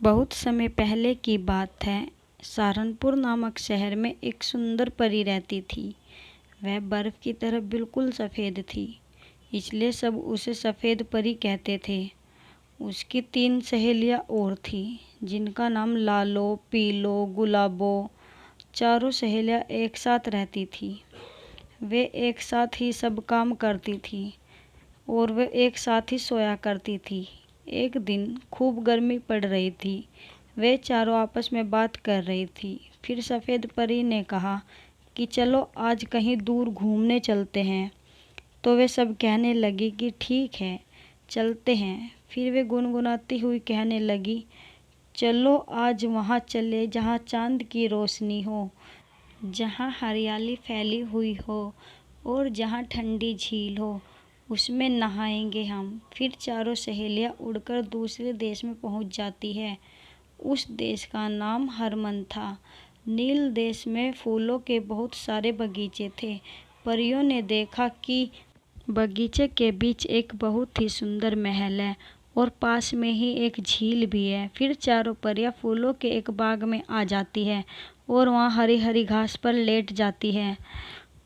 बहुत समय पहले की बात है। सहारनपुर नामक शहर में एक सुंदर परी रहती थी। वह बर्फ की तरह बिल्कुल सफ़ेद थी, इसलिए सब उसे सफ़ेद परी कहते थे। उसकी 3 सहेलियाँ और थीं, जिनका नाम लालो, पीलो, गुलाबो। चारों सहेलियाँ एक साथ रहती थीं। वे एक साथ ही सब काम करती थीं और वे एक साथ ही सोया करती थी। एक दिन खूब गर्मी पड़ रही थी। वे चारों आपस में बात कर रही थी। फिर सफ़ेद परी ने कहा कि चलो आज कहीं दूर घूमने चलते हैं। तो वे सब कहने लगी कि ठीक है, चलते हैं। फिर वे गुनगुनाती हुई कहने लगी, चलो आज वहाँ चले जहाँ चांद की रोशनी हो, जहाँ हरियाली फैली हुई हो और जहाँ ठंडी झील हो, उसमें नहाएंगे हम। फिर चारों सहेलियाँ उड़कर दूसरे देश में पहुँच जाती है। उस देश का नाम हरमन था। नील देश में फूलों के बहुत सारे बगीचे थे। परियों ने देखा कि बगीचे के बीच एक बहुत ही सुंदर महल है और पास में ही एक झील भी है। फिर चारों परियां फूलों के एक बाग में आ जाती है और वहाँ हरी हरी घास पर लेट जाती है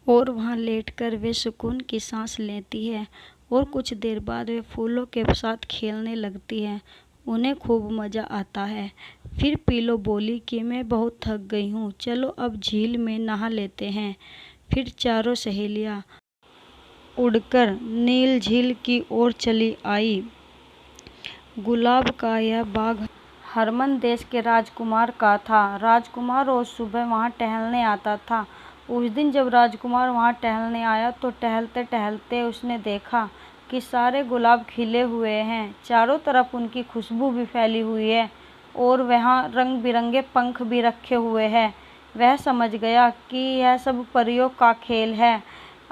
और वहाँ लेटकर वे सुकून की सांस लेती है और कुछ देर बाद वे फूलों के साथ खेलने लगती है। उन्हें खूब मज़ा आता है। फिर पीलो बोली कि मैं बहुत थक गई हूँ, चलो अब झील में नहा लेते हैं। फिर चारों सहेलियाँ उड़कर नील झील की ओर चली आई। गुलाब का यह बाग हरमन देश के राजकुमार का था। राजकुमार रोज सुबह वहाँ टहलने आता था। उस दिन जब राजकुमार वहाँ टहलने आया तो टहलते टहलते उसने देखा कि सारे गुलाब खिले हुए हैं। चारों तरफ उनकी खुशबू भी फैली हुई है और वहाँ रंग बिरंगे पंख भी रखे हुए हैं। वह समझ गया कि यह सब परियों का खेल है।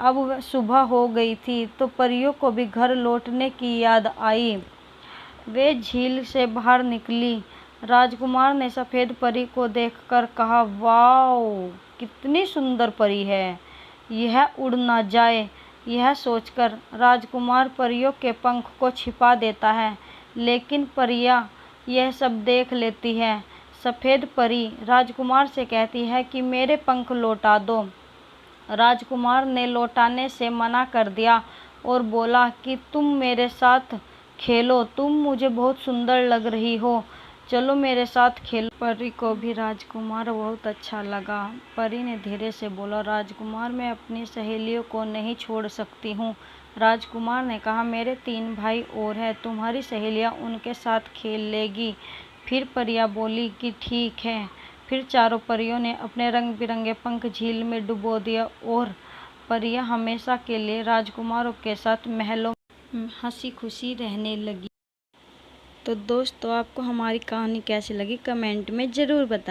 अब सुबह हो गई थी तो परियों को भी घर लौटने की याद आई। वे झील से बाहर निकली। राजकुमार ने सफ़ेद परी को देखकर कहा, वाओ, कितनी सुंदर परी है, यह उड़ ना जाए। यह सोचकर राजकुमार परियों के पंख को छिपा देता है, लेकिन परियां यह सब देख लेती है। सफ़ेद परी राजकुमार से कहती है कि मेरे पंख लौटा दो। राजकुमार ने लौटाने से मना कर दिया और बोला कि तुम मेरे साथ खेलो, तुम मुझे बहुत सुंदर लग रही हो, चलो मेरे साथ खेलो। परी को भी राजकुमार बहुत अच्छा लगा। परी ने धीरे से बोला, राजकुमार, मैं अपनी सहेलियों को नहीं छोड़ सकती हूँ। राजकुमार ने कहा, मेरे 3 भाई और हैं, तुम्हारी सहेलियाँ उनके साथ खेल लेगी। फिर परियां बोली कि ठीक है। फिर चारों परियों ने अपने रंग बिरंगे पंख झील में डुबो दिया और परियां हमेशा के लिए राजकुमारों के साथ महलों में हंसी खुशी रहने लगी। तो दोस्तों, आपको हमारी कहानी कैसी लगी कमेंट में ज़रूर बताएं।